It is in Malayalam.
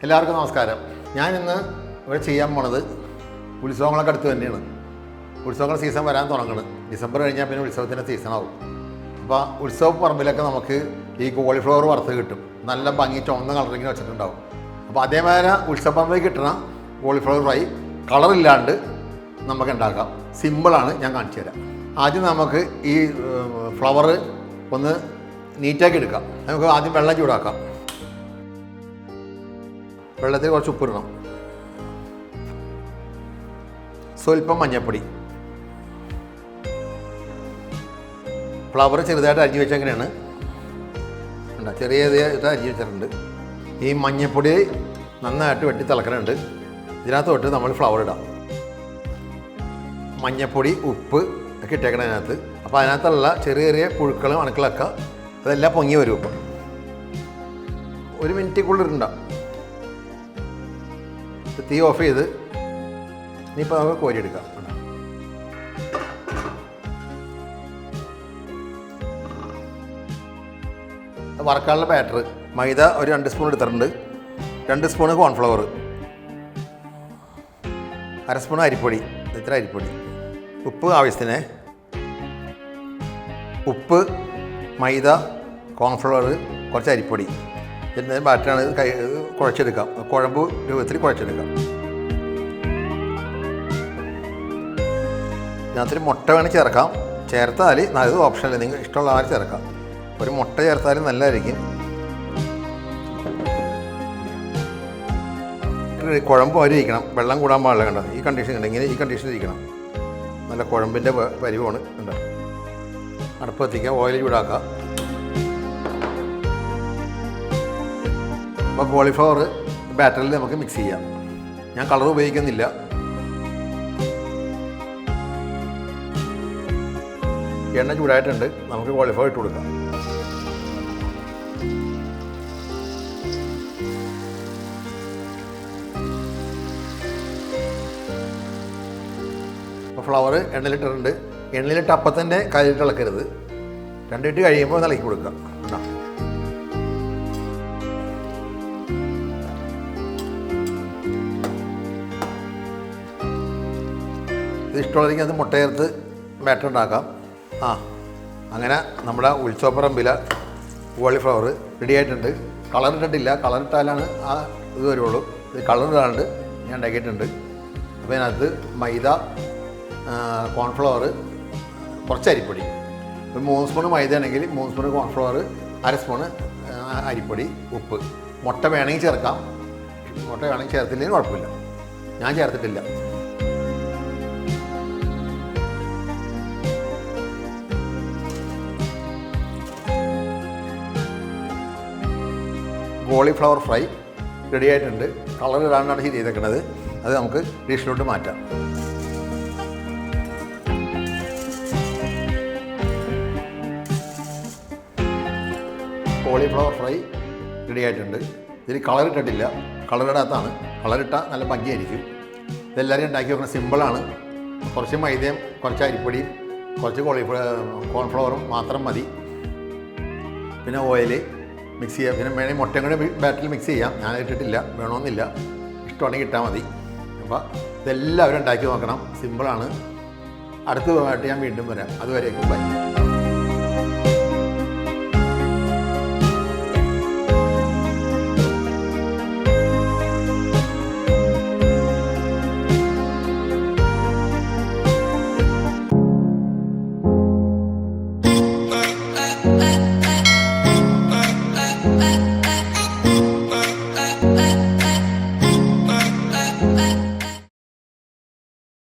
എല്ലാവർക്കും നമസ്കാരം. ഞാൻ ഇന്ന് ഇവിടെ ചെയ്യാൻ പോണത് ഉത്സവങ്ങളൊക്കെ അടുത്ത് തന്നെയാണ്. ഉത്സവങ്ങൾ സീസൺ വരാൻ തുടങ്ങുന്നത്. ഡിസംബർ കഴിഞ്ഞാൽ പിന്നെ ഉത്സവത്തിൻ്റെ സീസണാവും. അപ്പോൾ ഉത്സവ പറമ്പിലൊക്കെ നമുക്ക് ഈ കോളിഫ്ലവർ വറുത്ത് കിട്ടും. നല്ല ഭംഗി ചുവന്ന കളറിങ്ങനെ വെച്ചിട്ടുണ്ടാവും. അപ്പോൾ അതേമാതിരി ഉത്സവ പറമ്പിൽ കിട്ടണ കോളിഫ്ലവർ ഫ്രൈ കളറില്ലാണ്ട് നമുക്ക് ഉണ്ടാക്കാം. സിമ്പിളാണ്, ഞാൻ കാണിച്ചു തരാം. ആദ്യം നമുക്ക് ഈ ഫ്ലവർ ഒന്ന് നീറ്റാക്കി എടുക്കാം. നമുക്ക് ആദ്യം വെള്ളം ചൂടാക്കാം. വെള്ളത്തിൽ കുറച്ച് ഉപ്പിടണം, സ്വല്പം മഞ്ഞൾപ്പൊടി. ഫ്ലവർ ചെറുതായിട്ട് അരിഞ്ഞ് വെച്ചാൽ എങ്ങനെയാണ് ഉണ്ടോ, ചെറിയതായിട്ട് അരിഞ്ഞ് വെച്ചിട്ടുണ്ട്. ഈ മഞ്ഞൾപ്പൊടി നന്നായിട്ട് വെട്ടി തിളക്കണുണ്ട്. ഇതിനകത്ത് തൊട്ട് നമ്മൾ ഫ്ലവർ ഇടാം. മഞ്ഞൾപ്പൊടി, ഉപ്പ് ഒക്കെ ഇട്ടേക്കണം അതിനകത്ത്. അപ്പോൾ അതിനകത്തുള്ള ചെറിയ ചെറിയ പുഴുക്കളും അണുക്കളൊക്കെ അതെല്ലാം പൊങ്ങി വരും. ഇപ്പം 1 മിനിറ്റിക്കുള്ളിൽ ഉണ്ടാവും. തീ ഓഫ് ചെയ്ത് ഇനിയിപ്പോൾ നമുക്ക് കോരിയെടുക്കാം. വറക്കാനുള്ള ബാറ്റർ മൈദ ഒരു 2 സ്പൂൺ എടുത്തിട്ടുണ്ട്. 2 സ്പൂണ് കോൺഫ്ലവർ, 1/2 സ്പൂൺ അരിപ്പൊടി, ഇത്ര അരിപ്പൊടി, ഉപ്പ് ആവശ്യത്തിന്. ഉപ്പ്, മൈദ, കോൺഫ്ലവർ, കുറച്ച് അരിപ്പൊടി. ഇതിൻ്റെ ബാറ്ററാണ്. കുഴച്ചെടുക്കാം, കുഴമ്പ് രൂപത്തിൽ കുഴച്ചെടുക്കാം. ഇതിനകത്തൊരു മുട്ട വേണമെങ്കിൽ ചേർക്കാം. ചേർത്താൽ അത് ഓപ്ഷനല്ല, നിങ്ങൾ ഇഷ്ടമുള്ള ആര് ചേർക്കാം. ഒരു മുട്ട ചേർത്താലും നല്ലതായിരിക്കും. കുഴമ്പ് വരെ ഇരിക്കണം, വെള്ളം കൂടാൻ പാടില്ല. കണ്ടോ, ഈ കണ്ടീഷൻ ഉണ്ടെങ്കിൽ ഈ കണ്ടീഷനിൽ ഇരിക്കണം. നല്ല കുഴമ്പിൻ്റെ പരിവാണ്. കണ്ടോ, അടുപ്പ് എത്തിക്കുക, ഓയിൽ ചൂടാക്കുക. അപ്പോൾ കോളിഫ്ലവർ ബാറ്ററിൽ നമുക്ക് മിക്സ് ചെയ്യാം. ഞാൻ കളർ ഉപയോഗിക്കുന്നില്ല. എണ്ണ ചൂടായിട്ടുണ്ട്, നമുക്ക് കോളിഫ്ലവർ ഇട്ട് കൊടുക്കാം. അപ്പോൾ ഫ്ലവർ എണ്ണയിലിട്ടിട്ടുണ്ട്. എണ്ണയിലിട്ട് അപ്പം തന്നെ കയ്യിലിട്ട് ഇളക്കരുത്. 2 മിനിറ്റ് കഴിയുമ്പോൾ ഇളക്കി കൊടുക്കുക. കേട്ടോ, ഇത് ഇഷ്ടമുള്ളതെങ്കിൽ അത് മുട്ട ചേർത്ത് ബാറ്റർ ഉണ്ടാക്കാം. അങ്ങനെ നമ്മുടെ ഉത്സവപ്പറമ്പില കോളിഫ്ലവർ റെഡി ആയിട്ടുണ്ട്. കളർ ഇട്ടിട്ടില്ല, കളർ ഇട്ടാലാണ് ആ ഇത് വരുള്ളൂ. ഇത് കളർ ഇടാണ്ട് ഞാൻ ഉണ്ടാക്കിയിട്ടുണ്ട്. അപ്പോൾ അതിനകത്ത് മൈദ, കോൺഫ്ലവർ, കുറച്ച് അരിപ്പൊടി. ഇപ്പോൾ 3 സ്പൂൺ മൈദ ആണെങ്കിൽ 3 സ്പൂൺ കോൺഫ്ലവർ, 1/2 സ്പൂണ് അരിപ്പൊടി, ഉപ്പ്. മുട്ട വേണമെങ്കിൽ ചേർക്കാം. മുട്ട വേണമെങ്കിൽ ചേർത്തില്ലെങ്കിൽ കുഴപ്പമില്ല. ഞാൻ ചേർത്തിട്ടില്ല. കോളിഫ്ലവർ ഫ്രൈ റെഡി ആയിട്ടുണ്ട്. കളർ ഇടാണ്ടാണ് ചെയ്തേക്കുന്നത്. അത് നമുക്ക് ഡിഷിലോട്ട് മാറ്റാം. കോളിഫ്ലവർ ഫ്രൈ റെഡി ആയിട്ടുണ്ട്. ഇതിൽ കളർ ഇട്ടിട്ടില്ല, കളർ ഇടാത്തതാണ്. കളറിട്ടാൽ നല്ല ഭംഗിയായിരിക്കും. ഇതെല്ലാവരും ഉണ്ടാക്കി വെക്കണം. സിമ്പിളാണ്. കുറച്ച് മൈദയും കുറച്ച് അരിപ്പൊടിയും കുറച്ച് കോൺഫ്ലവറും മാത്രം മതി. പിന്നെ ഓയിൽ മിക്സ് ചെയ്യാം. പിന്നെ വേണമെങ്കിൽ മുട്ടയും കൂടെ ബാറ്ററിൽ മിക്സ് ചെയ്യാം. ഞാൻ ഇട്ടിട്ടില്ല, വേണമെന്നില്ല. ഇഷ്ടമാണെങ്കിൽ ഇട്ടാൽ മതി. അപ്പോൾ ഇതെല്ലാവരും ഉണ്ടാക്കി നോക്കണം. സിമ്പിളാണ്. അടുത്ത ഭാഗമായിട്ട് ഞാൻ വീണ്ടും വരാം. അതുവരേക്കും ബൈ.